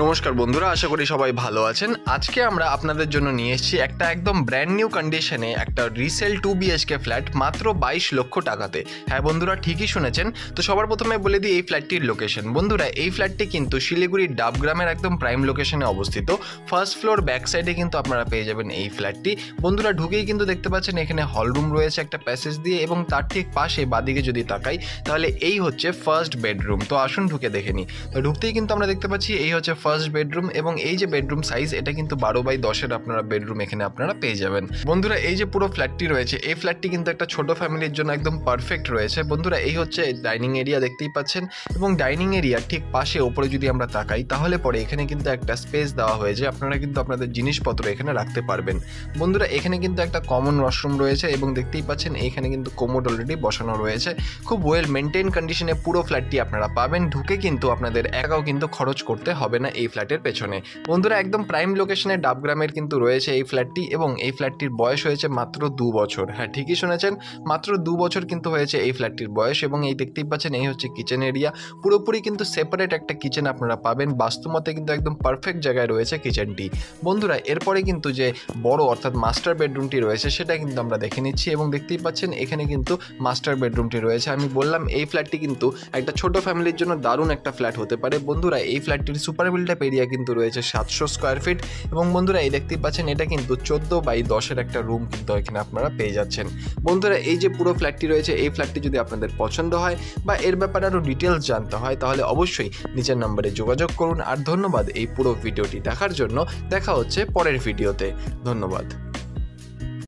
নমস্কার বন্ধুরা, আশা করি সবাই ভালো আছেন। আজকে আমরা আপনাদের জন্য নিয়ে এসেছি একটা একদম ব্র্যান্ড নিউ কন্ডিশনে একটা রিসেল 2 BHK ফ্ল্যাট মাত্র 22 লক্ষ টাকাতে। হ্যাঁ বন্ধুরা, ঠিকই শুনেছেন। তো সবার প্রথমে বলে দিই এই ফ্ল্যাটটির লোকেশন। বন্ধুরা, এই ফ্ল্যাটটি কিন্তু শিলিগুড়ির ডাবগ্রামের একদম প্রাইম লোকেশনে অবস্থিত। ফার্স্ট ফ্লোর ব্যাক সাইডে কিন্তু আপনারা পেয়ে যাবেন এই ফ্ল্যাটটি। বন্ধুরা, ঢুকেই কিন্তু দেখতে পাচ্ছেন এখানে হলরুম রয়েছে একটা প্যাসেজ দিয়ে, এবং তার ঠিক পাশে বাদিকে যদি তাকাই তাহলে এই হচ্ছে ফার্স্ট বেডরুম। তো আসুন ঢুকে দেখে নিই। তো ঢুকতেই কিন্তু আমরা দেখতে পাচ্ছি এই হচ্ছে ফার্স্ট বেডরুম, এবং এই যে বেডরুম সাইজ এটা কিন্তু 12x10 আপনারা বেডরুম এখানে আপনারা পেয়ে যাবেন। বন্ধুরা, এই যে পুরো ফ্ল্যাটটি রয়েছে এই ফ্ল্যাটটি কিন্তু একটা ছোট ফ্যামিলির জন্য একদম পারফেক্ট রয়েছে। বন্ধুরা, এই হচ্ছে ডাইনিং এরিয়া দেখতেই পাচ্ছেন, এবং ডাইনিং এরিয়ার ঠিক পাশে ওপরে যদি আমরা তাকাই তাহলে পরে এখানে কিন্তু একটা স্পেস দেওয়া হয়েছে, আপনারা কিন্তু আপনাদের জিনিসপত্র এখানে রাখতে পারবেন। বন্ধুরা, এখানে কিন্তু একটা কমন ওয়াশরুম রয়েছে, এবং দেখতেই পাচ্ছেন এইখানে কিন্তু কোমোড অলরেডি বসানো রয়েছে। খুব ওয়েল মেনটেন কন্ডিশনে পুরো ফ্ল্যাটটি আপনারা পাবেন। ঢুকে কিন্তু আপনাদের একাও কিন্তু খরচ করতে হবে না এই ফ্ল্যাটের পেছনে। বন্ধুরা, একদম প্রাইম লোকেশনে ডাবগ্রামের কিন্তু রয়েছে এই ফ্ল্যাটটি, এবং এই ফ্ল্যাটটির বয়স হয়েছে মাত্র 2 বছর। হ্যাঁ, ঠিকই শুনেছেন, মাত্র 2 বছর কিন্তু হয়েছে এই ফ্ল্যাটটির বয়স। এবং এই দেখতেই পাচ্ছেন এই হচ্ছে কিচেন এরিয়া, পুরোপুরি কিন্তু সেপারেট একটা কিচেন আপনারা পাবেন। বাস্তুমতে কিন্তু একদম পারফেক্ট জায়গায় রয়েছে কিচেনটি। বন্ধুরা, এরপরে কিন্তু যে বড় অর্থাৎ মাস্টার বেডরুমটি রয়েছে সেটা কিন্তু আমরা দেখে নিচ্ছি, এবং দেখতেই পাচ্ছেন এখানে কিন্তু মাস্টার বেডরুমটি রয়েছে। আমি বললাম এই ফ্ল্যাটটি কিন্তু একটা ছোট ফ্যামিলির জন্য দারুণ একটা ফ্ল্যাট হতে পারে। বন্ধুরা, এই ফ্ল্যাটটির সুপার বিল্ড আপ এরিয়া কিন্তু রয়েছে 700 স্কোয়ার ফিট, এবং বন্ধুরা এই দেখতেই পাচ্ছেন এটা কিন্তু 14x10 একটা রুম কিন্তু এখানে আপনারা পেয়ে যাচ্ছেন। বন্ধুরা, এই যে পুরো ফ্ল্যাটটি রয়েছে এই ফ্ল্যাটটি যদি আপনাদের পছন্দ হয় বা এর ব্যাপারে আরও ডিটেলস জানতে হয় তাহলে অবশ্যই নিচের নম্বরে যোগাযোগ করুন। আর ধন্যবাদ এই পুরো ভিডিওটি দেখার জন্য। দেখা হচ্ছে পরের ভিডিওতে। ধন্যবাদ।